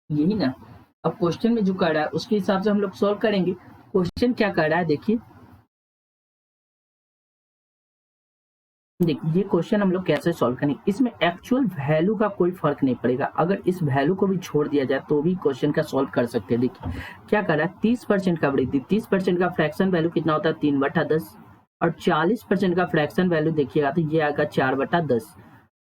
यही ना। अब क्वेश्चन में जो कर रहा है उसके हिसाब से हम लोग सॉल्व करेंगे। क्वेश्चन क्या कर रहा है देखिए, देखिए ये क्वेश्चन हम लोग कैसे सॉल्व करेंगे। इसमें एक्चुअल वैल्यू का कोई फर्क नहीं पड़ेगा, अगर इस वैल्यू को भी छोड़ दिया जाए तो भी क्वेश्चन का सॉल्व कर सकते हैं। देखिए क्या कर रहा है, 30% का वृद्धि, 30% का फ्रैक्शन वैल्यू कितना होता है? 3/10, और 40% का फ्रैक्शन वैल्यू देखिएगा तो ये आएगा 4/10।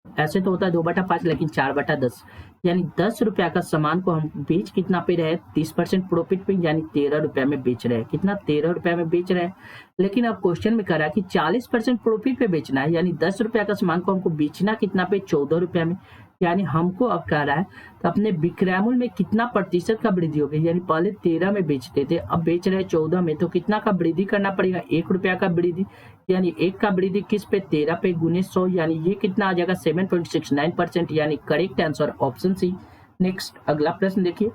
ऐसे तो होता है 2/5, लेकिन 4/10, यानी 10 रुपया का सामान को हम बेच कितना पे रहे? 30% प्रॉफिट पे, यानी 13 रुपया में बेच रहे हैं। कितना? 13 रुपया में बेच रहे हैं। लेकिन अब क्वेश्चन में कह रहा है कि 40% प्रॉफिट पे बेचना है, यानी 10 रुपया का सामान को हमको बेचना कितना पे? 14 रुपया में। यानी हमको अब कह रहा है तो अपने विक्रय मूल्य में कितना प्रतिशत का वृद्धि हो गई? यानी पहले 13 में बेचते थे, अब बेच रहे 14 में, तो कितना का वृद्धि करना पड़ेगा? 1 रुपया का वृद्धि, यानी 1 का वृद्धि किस पे? 13 पे गुने 100, यानी ये कितना आ जाएगा? 7.69%, यानी correct answer option C. Next अगला प्रश्न देखिए,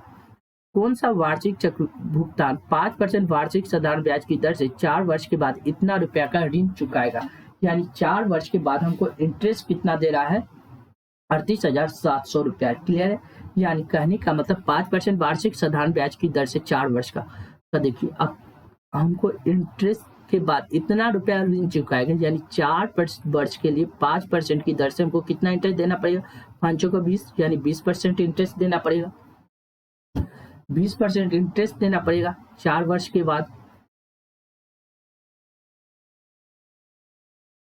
कौन सा वार्षिक चक्र भुगतान 5% वार्षिक साधारण ब्याज की दर से 4 वर्ष के बाद इतना रुपया का ऋण चुकाएगा? यानी 4 वर्ष के बाद हमको इंटरेस्ट कितना दे रहा है? 38,700 रुपया। क्लियर है? यानी कहने का मतलब 5% वार्षिक साधारण ब्याज की दर से 4 वर्ष का। तो देखिए अब हमको इंटरेस्ट के बाद इतना रुपया ऋण चुकाएगा, यानी 4 वर्ष के लिए 5% की दर से हमको कितना इंटरेस्ट देना पड़ेगा? 5 को 20, यानी 20% इंटरेस्ट देना पड़ेगा। 20% इंटरेस्ट देना पड़ेगा 4 वर्ष के बाद।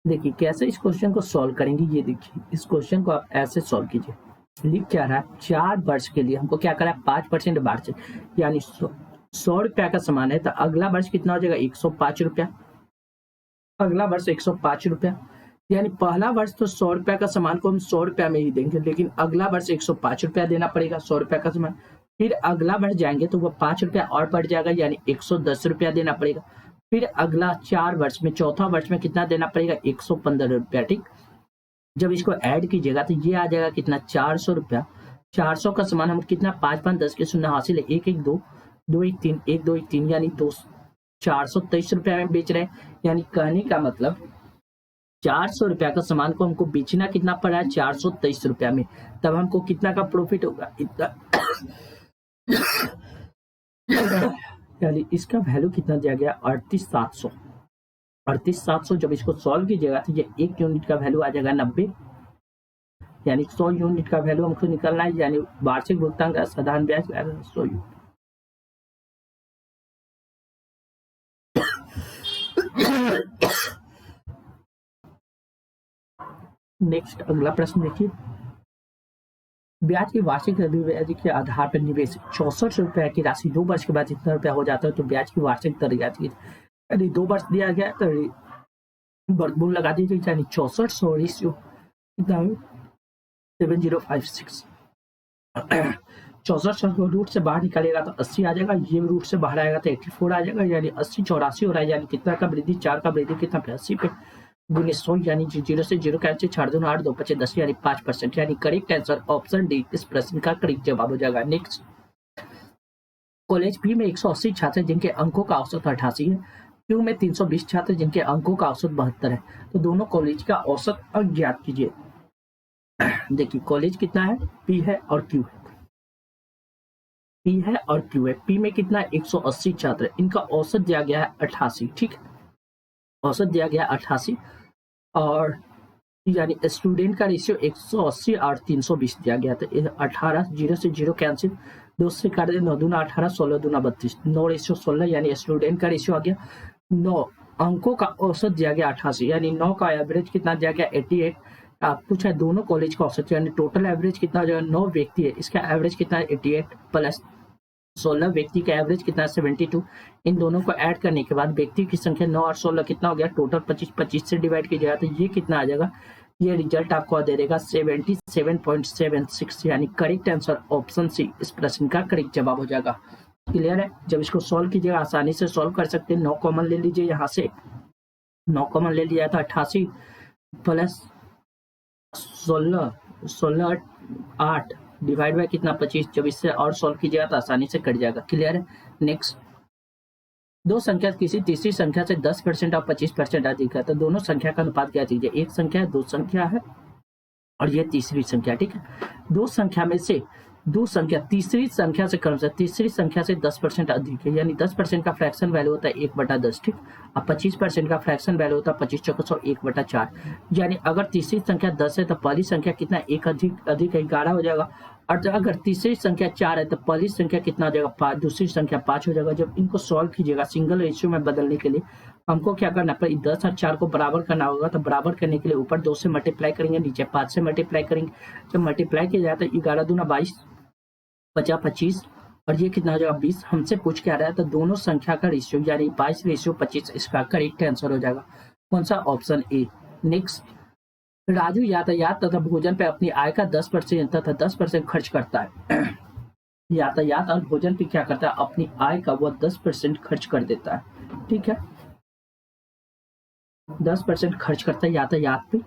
देखिए कैसे इस क्वेश्चन को सॉल्व करेंगे, ये देखिए इस क्वेश्चन को आप ऐसे सॉल्व कीजिए। लिख क्या रहा है? 4 वर्ष के लिए हमको क्या करा है? 5% वार्षिक, यानी 100 रुपया का समान है, तो अगला वर्ष कितना हो जाएगा? 105 रुपया। अगला वर्ष 105 रुपया, यानी पहला वर्ष तो 100 रुपया का सामान को हम 100 रुपया में ही देंगे, लेकिन अगला वर्ष 105 रुपया देना पड़ेगा 100 रुपया का सामान। फिर अगला वर्ष जाएंगे तो वो 5 रुपया और बढ़ जाएगा, यानी 110 रुपया देना पड़ेगा। फिर अगला 4 वर्ष में, चौथा वर्ष में कितना देना पड़ेगा? 115 रुपया। ठीक, जब इसको ऐड कीजिएगा तो ये आ जाएगा कितना? 400 रुपया। 400 का सामान हम कितना? 5 5 10 के शून्य हासिल है, 1 1 2 2 1 3 1 2 1 3, यानी 423 रुपया में बेच रहे हैं। यानी कहने का मतलब 400 रुपया का सामान को हमको बेचना कितना पड़ा है? 423 रुपया में। तब हमको कितना का प्रॉफिट होगा? इतना यानी इसका वैल्यू कितना दिया गया? 38,700। 38,700 जब इसको सॉल्व कीजिएगा तो ये 1 यूनिट का वैल्यू आ जाएगा 90, यानी 100 यूनिट का वैल्यू हमको निकलना है, यानी वार्षिक भुगतान का साधारण ब्याज 100 यूनिट। नेक्स्ट अगला प्रश्न देखिए, ब्याज की वार्षिक ब्याज के आधार पर निवेश 64 रुपया की राशि 2 वर्ष के बाद जितना रुपया हो जाता है तो ब्याज की वार्षिक दर यानी 2 वर्ष दिया गया तो वर्गमूल लगा दीजिए, यानी 6400 रेशियो कितना है? 7056। 6400 को रूट से बाहर निकालेगा तो 80 आ जाएगा, ये रूट से बाहर आएगा तो 84 आ जाएगा, यानी 80 84 हो रहा है, यानी कितना का वृद्धि? 4 का वृद्धि कितना पे? 80 पे गुने 100, यानी 0 से 0 कैंसिल, 4 2 8 2 5 10, यानी 5%, यानी करेक्ट आंसर ऑप्शन डी इस प्रश्न का करेक्ट जवाब हो जाएगा। नेक्स्ट, कॉलेज बी में 180 छात्र जिनके अंकों का औसत 88 है, क्यू में 320 छात्र जिनके अंकों का औसत 72 है, तो दोनों कॉलेज का औसत अंक ज्ञात कीजिए। देखिए कॉलेज कितना है? पी है और क्यू है। पी है और क्यू है। पी में कितना है? 180 छात्र, इनका औसत दिया गया है 88। ठीक है, औसत दिया गया 88, और यानी स्टूडेंट का रेशियो 180 और 320 दिया गया था। 18 0 से 0 कैंसिल, 2 से काट दे, 9 दूना 18 16 दूना 32, 9 रेशियो 16, यानी स्टूडेंट का रेशियो आ गया 9। अंकों का औसत दिया गया 88, यानी 9 का एवरेज कितना दिया गया? 88। आप पूछा है दोनों कॉलेज का औसत, यानी टोटल एवरेज कितना हो जाएगा? 9 व्यक्ति है, इसका एवरेज कितना है? 88 प्लस 16 व्यक्ति का एवरेज कितना है 72। इन दोनों को ऐड करने के बाद व्यक्ति की संख्या 9 और 16 कितना हो गया टोटल 25, 25 से डिवाइड कीजिएगा तो ये कितना आ जाएगा, ये रिजल्ट आपको दे देगा 77.76, यानी करेक्ट आंसर ऑप्शन सी इस प्रश्न का करेक्ट जवाब हो जाएगा। क्लियर है। जब इसको सॉल्व कीजिएगा आसानी से सॉल्व कर सकते हैं। 9 कॉमन ले लीजिए, यहाँ से 9 कॉमन ले लिया था 88 प्लस 16 8 डिवाइड बाय कितना 25। जब इससे और सॉल्व कीजिएगा तो आसानी से कट जाएगा। क्लियर है। नेक्स्ट, दो संख्या किसी तीसरी संख्या से 10% और 25% अधिक है तो दोनों संख्या का अनुपात क्या कीजिए। एक संख्या है, दो संख्या है और ये तीसरी संख्या। ठीक है, दो संख्या में से दो संख्या तीसरी संख्या से क्रम से तीसरी संख्या से 10% अधिक है, यानी 10% का फ्रैक्शन वैल्यू होता है 1/10। ठीक, अब 25% का फ्रैक्शन वैल्यू होता है 25 चौको 100 1/4। यानी अगर तीसरी संख्या 10 है तो पहली संख्या कितना एक अधिक है 11 हो जाएगा। और अगर तीसरी संख्या 4 है तो पहली संख्या कितना हो जाएगा 5, दूसरी संख्या 5 हो जाएगा। जब इनको सॉल्व कीजिएगा सिंगल रेशियो में बदलने के लिए हमको क्या करना पड़ेगा, 10 और 4 को बराबर करना होगा। तो बराबर करने के लिए ऊपर 2 से मल्टीप्लाई करेंगे, नीचे 5 से मल्टीप्लाई करेंगे। जब मल्टीप्लाई किया जाए तो 11 दूना 22 50 25 और ये कितना हो जाएगा 20। हमसे पूछ के आ रहा है तो दोनों संख्या का रेशियो यानी 22:25 इसका करेक्ट आंसर हो जाएगा। कौन सा, ऑप्शन ए। नेक्स्ट, राजू यातायात तथा भोजन पे अपनी आय का 10% तथा 10% खर्च करता है। यातायात और भोजन पे क्या करता है, अपनी आय का वो 10% खर्च कर देता है। ठीक है, 10% खर्च करता है यातायात पे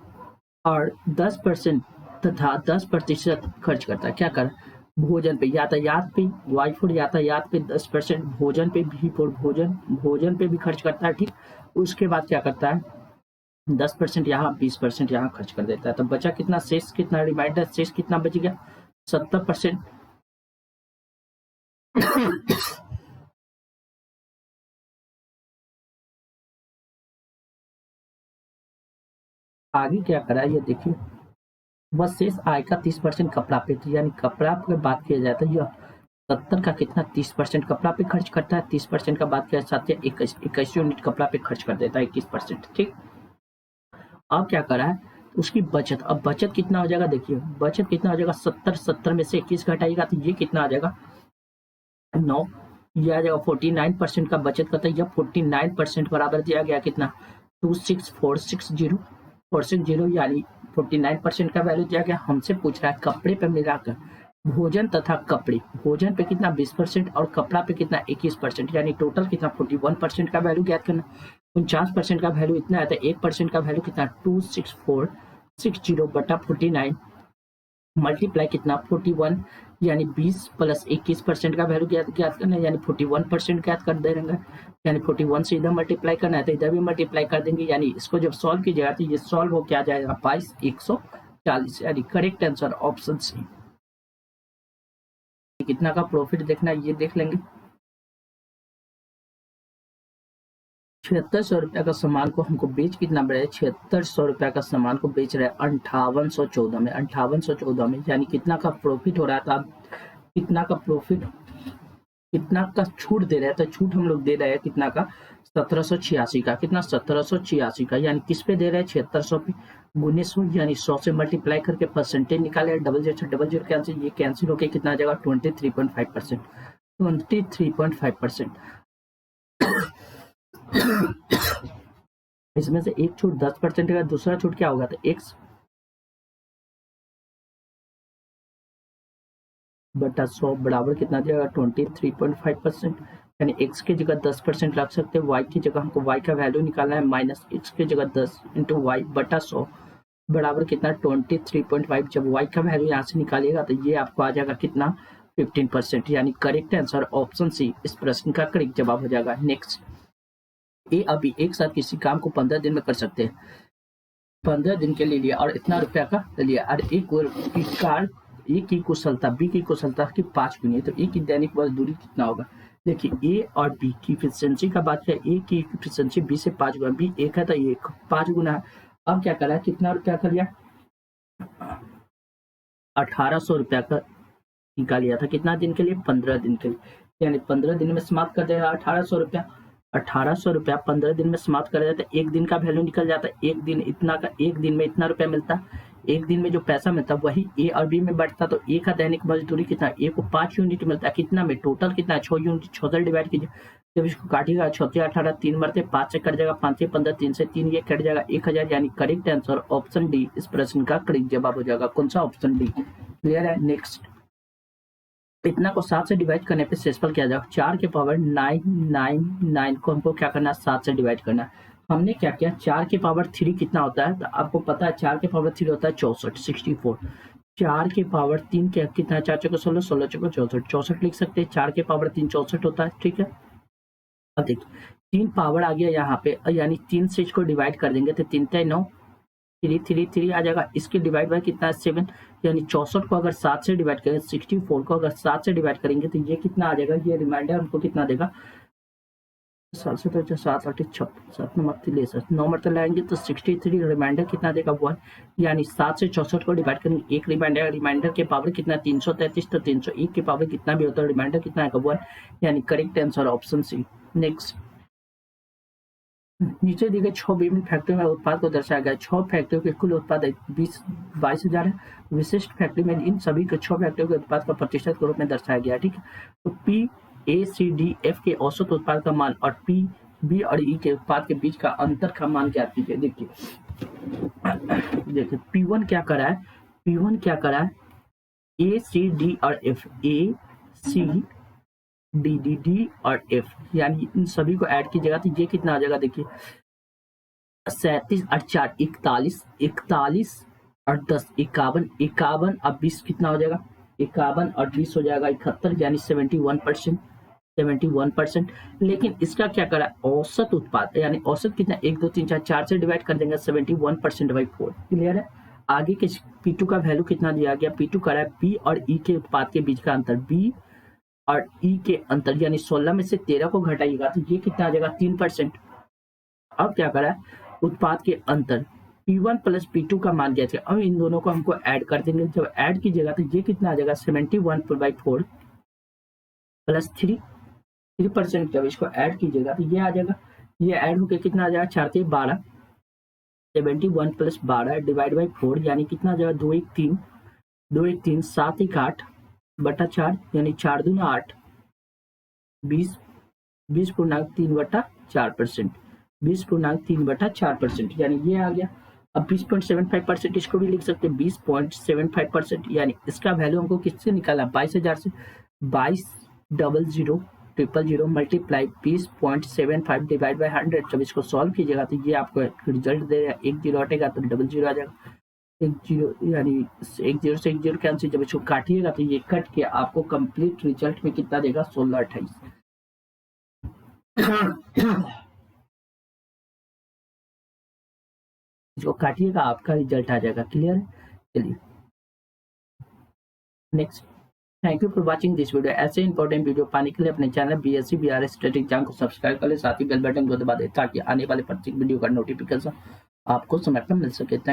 और 10% तथा 10% खर्च करता है क्या कर भोजन पे। यातायात पे वाई फॉर यातायात पे 10%, भोजन पे भी फॉर भोजन पे भी खर्च करता है। ठीक, उसके बाद क्या करता है 10% यहाँ 20% यहाँ खर्च कर देता है। तो बचा कितना, शेष कितना, रिमाइंडर शेष कितना बच गया 70%। आगे क्या करा है ये देखिए, बस शेष आय का 30% कपड़ा पे, यानी कपड़ा पे बात किया जाए तो यह 70 का कितना 30% कपड़ा पे खर्च करता है। 30% का बात किया जाता है 21 यूनिट कपड़ा पे खर्च कर देता है 21%। ठीक, अब क्या करा है उसकी बचत। अब बचत कितना हो जाएगा देखिए, बचत कितना हो जाएगा 70 में से 21 घटाइएगा तो ये कितना आ जाएगा 9। ये आ जाएगा 49% का बचत करता है। यह 49% बराबर दिया गया कितना 26460 यानी 49% का वैल्यू दिया गया। हमसे पूछ रहा है कपड़े पे मिलाकर भोजन तथा कपड़े, भोजन पे कितना 20% और कपड़ा पे कितना 21%, यानी टोटल कितना 41% का वैल्यू ज्ञात करना। 49% का वैल्यू इतना है तो 1% का वैल्यू कितना 26460/49 मल्टीप्लाई कितना 41, यानी 20 प्लस 21% का वैल्यू ज्ञात करना है, यानी 41% ज्ञात कर देंगे। यानी 41 से इधर मल्टीप्लाई करना है तो इधर भी मल्टीप्लाई कर देंगे। यानी इसको जब सॉल्व कीजिएगा तो ये सॉल्व हो क्या जाएगा 22,140, यानी करेक्ट आंसर ऑप्शन सी। कितना का प्रॉफिट देखना है ये देख लेंगे। 7600 रुपया का सामान को हमको बेच कितना बढ़े, 7600 रुपया का सामान को बेच रहे हैं 5814 में, 5814 में, यानी कितना का प्रॉफिट हो रहा था। कितना का प्रॉफिट, कितना का छूट दे रहे हैं तो छूट हम लोग दे रहे हैं कितना का 1786 का, कितना 1786 का, यानी किस पे दे रहे हैं 7600 पे गुने 100, यानी 100 से मल्टीप्लाई करके परसेंटेज निकाले, डबल जीरो कैंसिल, ये कैंसिल होकर कितना आ जाएगा 23.5%, 23.5%। इसमें से एक छूट 10% का, दूसरा छूट क्या होगा तो x बटा 100 बराबर कितना दिया 23.5%, यानी x की जगह 10% रख सकते हैं, y की जगह हमको y का वैल्यू निकालना है माइनस x की जगह 10 इंटू वाई बटा 100 बराबर कितना 23.5। जब y का वैल्यू यहाँ से निकालिएगा तो ये आपको आ जाएगा कितना 15%, यानी करेक्ट आंसर ऑप्शन सी इस प्रश्न का करेक्ट जवाब हो जाएगा। नेक्स्ट, ए अभी एक साथ किसी काम को 15 दिन में कर सकते हैं, 15 दिन के लिए लिया और इतना रुपया का लिया, और ए की कुशलता बी की कुशलता की 5 गुनी, तो ए की दैनिक मजदूरी कितना होगा। देखिए ए और बी की इफिशिएंसी का बात किया, ए की इफिशिएंसी बी से 5 गुना, बी 1 है तो ये 5 गुना है। अब क्या करा, कितना रुपया का लिया 1800 रुपया का निकाल लिया था, कितना दिन के लिए 15 दिन के लिए, यानी 15 दिन में समाप्त कर देगा 1800 रुपया। 1800 रुपया 15 दिन में समाप्त कर देता है, एक दिन का वैल्यू निकल जाता है, एक दिन इतना का, एक दिन में इतना रुपया मिलता है, एक दिन में जो पैसा मिलता है वही ए और बी में बढ़ता, तो ए का दैनिक मजदूरी कितना, ए को 5 यूनिट मिलता है, कितना में, टोटल कितना है 6 यूनिट, 6 से डिवाइड कीजिए, जब इसको काटिएगा 6 से 18 3 मरते 5 से कट जाएगा, 5 से 15 3 से 3 ये कट जाएगा 1000, यानी करेक्ट आंसर ऑप्शन डी इस प्रश्न का करेक्ट जवाब हो जाएगा। कौन सा, ऑप्शन डी। क्लियर है। नेक्स्ट, इतना को 7 से डिवाइड करने पे शेषफल क्या जाएगा, 4 के पावर 999 को हमको क्या करना है, 7 से डिवाइड करना है। हमने क्या किया, 4 के पावर 3 कितना होता है, तो आपको पता है 4 के पावर 3 होता है 64, 64। 4 के पावर 3 क्या कितना है, 4 चौको 16, 16 चौको 64, 64 लिख सकते हैं। 4 के पावर 3 64 होता है, ठीक है। अब देखिए 3 पावर आ गया यहाँ पे, यानी 3 से इसको डिवाइड कर देंगे तो 3 3 9, 3 3 3 आ जाएगा। इसके डिवाइड बाय कितना है 7, यानी 64 को अगर 7 से डिवाइड करें, 64 को अगर 7 से डिवाइड करेंगे तो ये कितना आ जाएगा, ये रिमाइंडर हमको कितना देगा, 7 से तो 7 8 56, 7 नंबर ले सकते 9 मरते लाएंगे तो 63, रिमाइंडर कितना देगा 1, यानी 7 से 64 को डिवाइड करेंगे, एक रिमाइंडर, रिमाइंडर के पावर कितना 333, तो 301 के पावर कितना भी होता है, रिमाइंडर कितना आएगा 1, यानी correct answer option C. Next, नीचे दी गई 6 विभिन्न फैक्ट्रियों में उत्पाद को दर्शाया गया। 6 फैक्ट्रियों के कुल उत्पाद 22,000 है। विशिष्ट फैक्ट्री में इन सभी के 6 फैक्ट्रियों के उत्पाद का प्रतिशत के रूप में दर्शाया गया, ठीक है। तो P A C D F के औसत उत्पाद का मान और पी बी और ई के उत्पाद के बीच का अंतर का मान ज्ञात कीजिए। देखिए P1 क्या करा है, P1 क्या करा है, ए सी डी और एफ, ए सी डी डी डी और एफ, यानी इन सभी को ऐड कीजिएगा तो ये कितना आ जाएगा, देखिए 37 और 4 41, 41 और 10 51, 51 और 20 कितना हो जाएगा, 51 और 20 हो जाएगा 71, यानी 71%, 71%। लेकिन इसका क्या करा, औसत उत्पाद, यानी औसत कितना 1 2 3 4 4 से डिवाइड कर देंगे 71% बाई 4। क्लियर है। आगे के P2 का वैल्यू कितना दिया गया, P2 करा है B और E के उत्पाद के बीच का अंतर, B और E के अंतर, यानी 16 में से 13 को घटाइएगा तो ये कितना आ जाएगा 3%। अब क्या करा है, उत्पाद के अंतर P1 प्लस P2 का मान दिया, अब इन दोनों को हमको ऐड कर देंगे, जब ऐड कीजिएगा तो ये कितना आ जाएगा 71/4 प्लस 3%, जब इसको ऐड कीजिएगा तो ये आ जाएगा, ये ऐड होकर कितना आ जाएगा 4 3 12, 71 प्लस 12 डिवाइड बाई 4, यानी कितना आ जाएगा 2 1 3, 2 1 3 7 1 8 बटा 4, यानी 4 दूना 8, 20 20.3/4%, 20.3/4%, यानी ये आ गया। अब 20.75% इसको भी लिख सकते हैं 20.75%, यानी इसका वैल्यू हमको किससे निकाला 22,000 से, 22,000,000 मल्टीप्लाई 20.75 डिवाइड बाई 100, जब इसको सॉल्व कीजिएगा तो ये आपको रिजल्ट देगा, 1 0 हटेगा तो 00 आ जाएगा, 1 0, यानी 1 0 से 1 0 कैंसिल, जब इसको काटिएगा तो ये कट के आपको कंप्लीट रिजल्ट में कितना देगा 16 28। इसको काटिएगा आपका रिजल्ट आ जाएगा। क्लियर है। चलिए next, thank you for watching this video. ऐसे इंपॉर्टेंट वीडियो पाने के लिए अपने channel BSc BRS static exam को सब्सक्राइब कर ले, साथ ही बेल बटन को दबा दे ताकि आने वाले प्रत्येक वीडियो का नोटिफिकेशन आपको समय पर मिल सके। थैंक